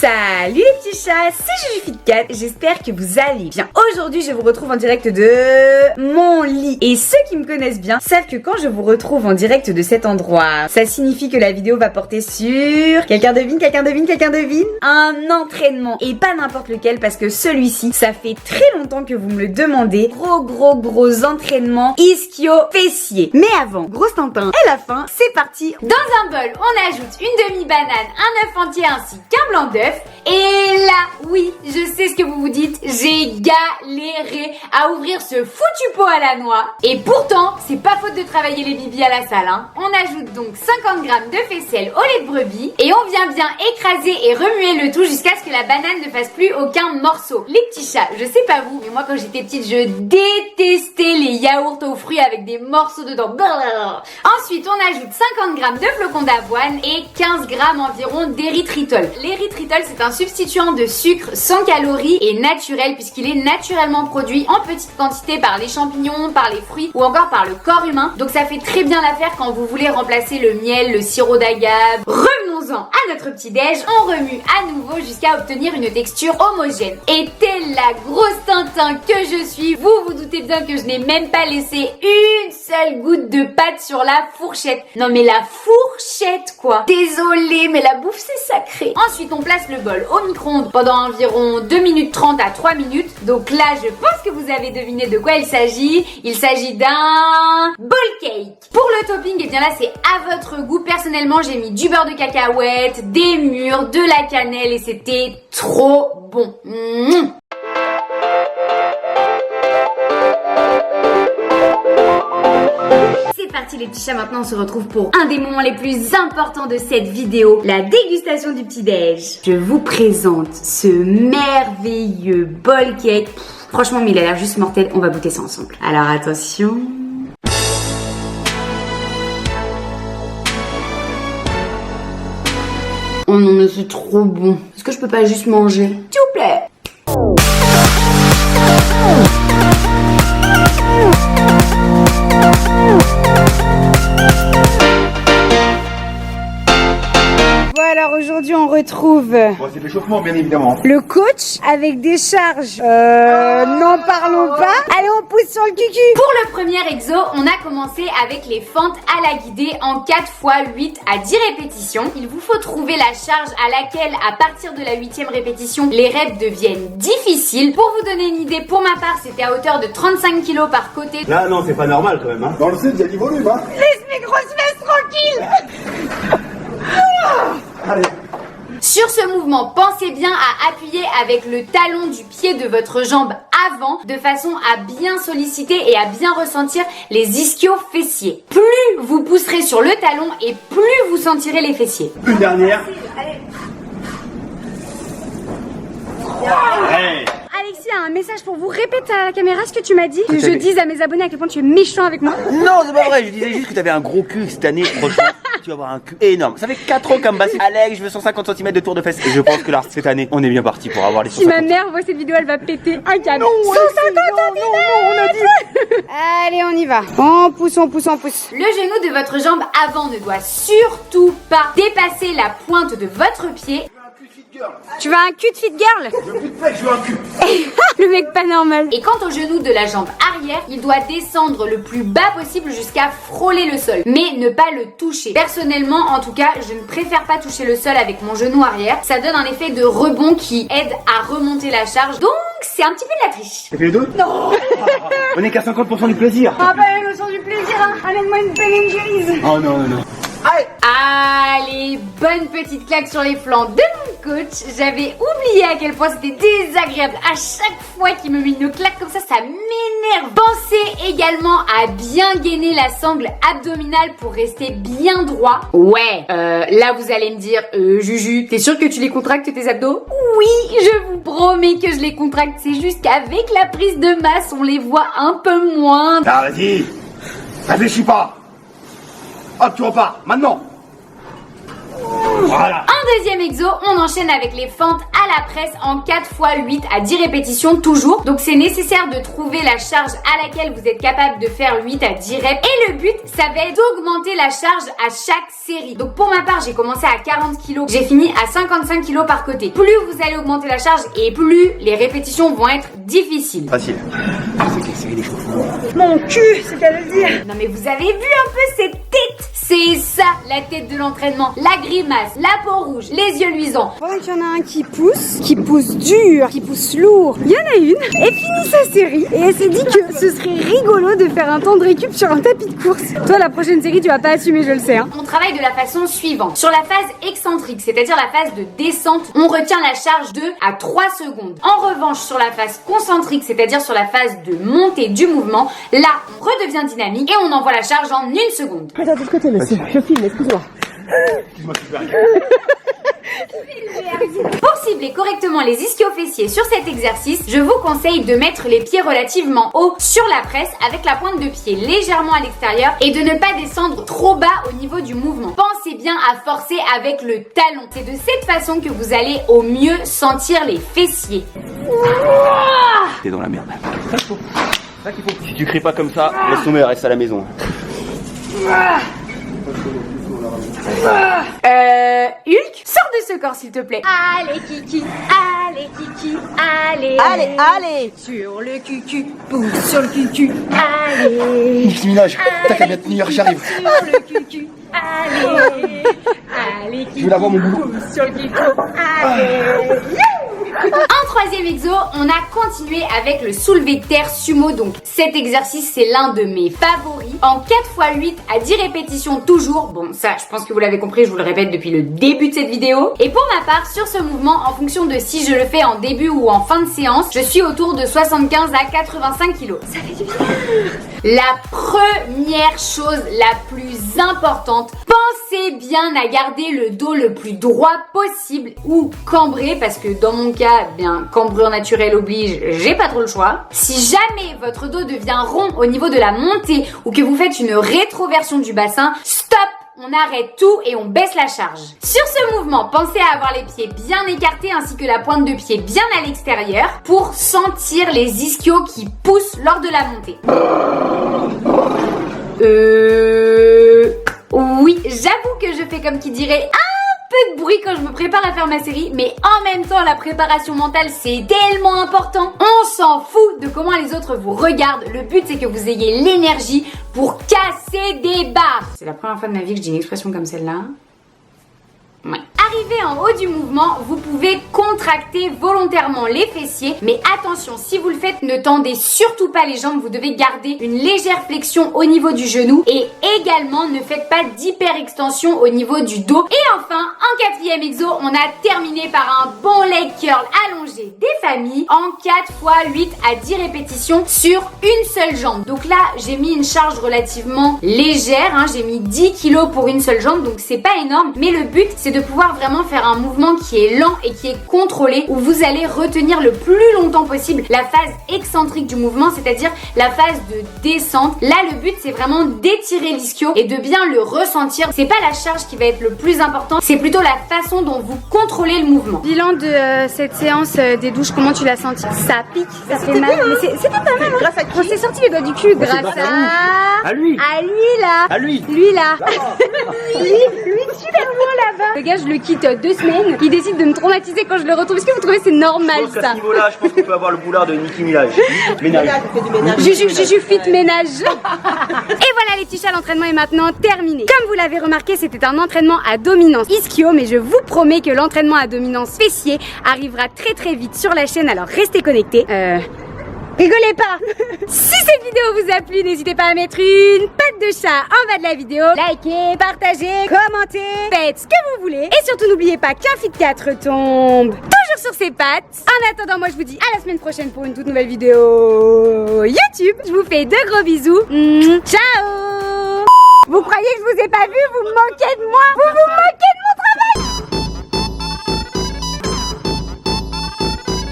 Salut les petits chats, c'est JujuFitCat, j'espère que vous allez bien. Aujourd'hui je vous retrouve en direct de mon lit. Et ceux qui me connaissent bien savent que quand je vous retrouve en direct de cet endroit, ça signifie que la vidéo va porter sur... Quelqu'un devine, un entraînement. Et pas n'importe lequel parce que celui-ci, ça fait très longtemps que vous me le demandez. Gros entraînement ischio-fessier. Mais avant, gros tintin, et la fin, c'est parti. Dans un bol, on ajoute une demi-banane, un œuf entier ainsi qu'un blanc d'œuf. Et là, oui, je sais ce que vous vous dites, j'ai galéré à ouvrir ce foutu pot à la noix. Et pourtant, c'est pas faute de travailler les bibis à la salle, hein. On ajoute donc 50 g de faisselle au lait de brebis et on vient bien écraser et remuer le tout jusqu'à ce que la banane ne fasse plus aucun morceau. Les petits chats, je sais pas vous, mais moi quand j'étais petite, je détestais les yaourts aux fruits avec des morceaux dedans. Blablabla. Ensuite, on ajoute 50 g de flocons d'avoine et 15 g environ d'érythritol. L'érythritol, c'est un substituant de sucre sans calories et naturel puisqu'il est naturellement produit en petite quantité par les champignons, par les fruits ou encore par le corps humain. Donc ça fait très bien l'affaire quand vous voulez remplacer le miel, le sirop d'agave. Revenons-en à notre petit déj. On remue à nouveau jusqu'à obtenir une texture homogène. Et telle la grosse tintin que je suis, vous vous doutez bien que je n'ai même pas laissé une seule goutte de pâte sur la fourchette. Non mais la fourchette quoi. Désolée mais la bouffe c'est sacré. Ensuite on place le bol au micro-ondes pendant environ 2 minutes 30 à 3 minutes. Donc là je pense que vous avez deviné de quoi il s'agit. Il s'agit d'un ball cake. Pour le topping, et bien là c'est à votre goût. Personnellement j'ai mis du beurre de cacahuète, des mûres, de la cannelle et c'était trop bon. C'est parti les petits chats, maintenant on se retrouve pour un des moments les plus importants de cette vidéo, la dégustation du petit-déj. Je vous présente ce merveilleux ball cake. Franchement mais il a l'air juste mortel, on va goûter ça ensemble. Alors attention... Oh non mais c'est trop bon. Est-ce que je peux pas juste manger? S'il vous plaît. Alors aujourd'hui on retrouve bon, c'est l'échauffement bien évidemment. le coach avec des charges. N'en parlons pas. Allez on pousse sur le cucu. Pour le premier exo, on a commencé avec les fentes à la guidée en 4 x 8 à 10 répétitions. Il vous faut trouver la charge à laquelle à partir de la 8e répétition les reps deviennent difficiles. Pour vous donner une idée, pour ma part c'était à hauteur de 35 kg par côté. Là non c'est pas normal quand même hein. Dans le sud il y a du volume hein. Laisse mes grosses fesses tranquilles. Allez. Sur ce mouvement, pensez bien à appuyer avec le talon du pied de votre jambe avant de façon à bien solliciter et à bien ressentir les ischios-fessiers. Plus vous pousserez sur le talon et plus vous sentirez les fessiers. Une dernière. Hey. Alexis a un message pour vous. Répète à la caméra ce que tu m'as dit. Que je dise à mes abonnés à quel point tu es méchant avec moi. Non, c'est pas vrai, je disais juste que t'avais un gros cul cette année prochaine. Tu vas avoir un cul énorme. Ça fait 4 ans qu'elle me basse. Alex, je veux 150 cm de tour de fesse. Et je pense que là, cette année, on est bien parti pour avoir les Si 150. ma mère voit cette vidéo, elle va péter un câble. Non, 150 non, on a dit. Allez, on y va. On pousse. Le genou de votre jambe avant ne doit surtout pas dépasser la pointe de votre pied. Tu veux un cul de fit girl? Je veux plus de flex, je veux un cul. Le mec pas normal. Et quant au genou de la jambe arrière, il doit descendre le plus bas possible jusqu'à frôler le sol, mais ne pas le toucher. Personnellement, en tout cas, je ne préfère pas toucher le sol avec mon genou arrière. Ça donne un effet de rebond qui aide à remonter la charge. Donc, c'est un petit peu de la triche. T'as fait les deux? Non. On est qu'à 50% du plaisir. Ah bah l'émotion du plaisir, hein. Amène-moi une Ben & Jerry's. Oh non. Allez, bonne petite claque sur les flancs de mon coach. J'avais oublié à quel point c'était désagréable. À chaque fois qu'il me met une claque comme ça m'énerve. Pensez également à bien gainer la sangle abdominale pour rester bien droit. Ouais, là vous allez me dire, Juju, t'es sûr que tu les contractes tes abdos? Oui, je vous promets que je les contracte. C'est juste qu'avec la prise de masse, on les voit un peu moins. Ah vas-y. Réfléchis pas. Hop tu repars, maintenant. Voilà. En deuxième exo, on enchaîne avec les fentes à la presse en 4 x 8 à 10 répétitions toujours. Donc c'est nécessaire de trouver la charge à laquelle vous êtes capable de faire 8 à 10 reps. Et le but, ça va être d'augmenter la charge à chaque série. Donc pour ma part, j'ai commencé à 40 kg, j'ai fini à 55 kg par côté. Plus vous allez augmenter la charge et plus les répétitions vont être difficiles. Facile. Mon cul, c'est qu'à le dire. Non mais vous avez vu un peu cette tête? C'est ça la tête de l'entraînement. La grimace, la peau rouge, les yeux luisants. Pendant qu'il y en a un qui pousse dur, qui pousse lourd. Il y en a une, elle finit sa série et elle s'est dit que ce serait rigolo de faire un temps de récup sur un tapis de course. Toi, la prochaine série, tu vas pas assumer, je le sais. Hein. On travaille de la façon suivante. Sur la phase excentrique, c'est-à-dire la phase de descente, on retient la charge 2 à 3 secondes. En revanche, sur la phase concentrique, c'est-à-dire sur la phase de montée du mouvement, là, on redevient dynamique et on envoie la charge en 1 seconde. Attends, de l'autre côté, monsieur. Je filme, excuse-moi. Pour cibler correctement les ischio-fessiers sur cet exercice, je vous conseille de mettre les pieds relativement haut sur la presse avec la pointe de pied légèrement à l'extérieur et de ne pas descendre trop bas au niveau du mouvement. Pensez bien à forcer avec le talon. C'est de cette façon que vous allez au mieux sentir les fessiers. T'es dans la merde. Si tu cries pas comme ça, laisse tomber, reste à la maison. Hulk, sors de ce corps s'il te plaît. Allez Kiki, allez Kiki, allez. Allez, allez. Sur le cucu, pousse sur le cucu. Allez. Nicki Minaj, t'as qu'à bien tenir, j'arrive. Sur le cucu, allez. Allez Kiki, Je vais avoir mon boulot. pousse sur le cucu. Allez. En troisième exo, on a continué avec le soulevé de terre sumo. Donc cet exercice, c'est l'un de mes favoris. En 4 x 8 à 10 répétitions toujours. Bon, ça, je pense que vous l'avez compris, je vous le répète depuis le début de cette vidéo. Et pour ma part, sur ce mouvement, en fonction de si je le fais en début ou en fin de séance, je suis autour de 75 à 85 kg. Ça fait du bien. La première chose la plus importante, pensez bien à garder le dos le plus droit possible ou cambré, parce que dans mon cas, bien, cambrure naturelle oblige, j'ai pas trop le choix. Si jamais votre dos devient rond au niveau de la montée ou que vous faites une rétroversion du bassin, stop! On arrête tout et on baisse la charge. Sur ce mouvement, pensez à avoir les pieds bien écartés ainsi que la pointe de pied bien à l'extérieur pour sentir les ischios qui poussent lors de la montée. Oui, j'avoue que je fais comme qui dirait un peu de bruit quand je me prépare à faire ma série, mais en même temps la préparation mentale c'est tellement important. On s'en fout de comment les autres vous regardent. Le but c'est que vous ayez l'énergie pour casser des barres. C'est la première fois de ma vie que je dis une expression comme celle-là. Ouais. Arrivé en haut du mouvement, vous pouvez contracter volontairement les fessiers, mais attention, si vous le faites, ne tendez surtout pas les jambes, vous devez garder une légère flexion au niveau du genou et également ne faites pas d'hyperextension au niveau du dos. Et enfin, en quatrième exo, on a terminé par un bon leg curl allongé des familles en 4 x 8 à 10 répétitions sur une seule jambe. Donc là, j'ai mis une charge relativement légère, hein, j'ai mis 10 kg pour une seule jambe, donc c'est pas énorme, mais le but c'est de pouvoir vraiment faire un mouvement qui est lent et qui est contrôlé, où vous allez retenir le plus longtemps possible la phase excentrique du mouvement, c'est-à-dire la phase de descente. Là, le but, c'est vraiment d'étirer l'ischio et de bien le ressentir. C'est pas la charge qui va être le plus important, c'est plutôt la façon dont vous contrôlez le mouvement. Bilan de cette séance des douches, comment tu l'as senti? Ça pique, ça fait mal, mais c'était pas mal. Hein. Grâce à qui? On s'est sorti les doigts du cul grâce à lui. À lui là. À lui. Lui là. lui super loin là-bas. Le gars, je le quitte 2 semaines. Il décide de me traumatiser quand je le retrouve. Est-ce que vous trouvez c'est normal Je pense qu'à ça? ce niveau-là, je pense qu'on peut avoir le boulard de Nicki Minaj. Ménage. Juju fit ménage. Et voilà les petits chats, l'entraînement est maintenant terminé. Comme vous l'avez remarqué, c'était un entraînement à dominance ischio, mais je vous promets que l'entraînement à dominance fessier arrivera très très vite sur la chaîne, alors restez connectés. Rigolez pas. Si cette vidéo vous a plu, n'hésitez pas à mettre une patte de chat en bas de la vidéo. Likez, partagez, commentez, faites ce que vous voulez. Et surtout n'oubliez pas qu'un Fit 4 tombe toujours sur ses pattes. En attendant, moi je vous dis à la semaine prochaine pour une toute nouvelle vidéo YouTube. Je vous fais de gros bisous. Ciao. Vous croyez que je vous ai pas vu? Vous me manquez de moi? Vous vous moquez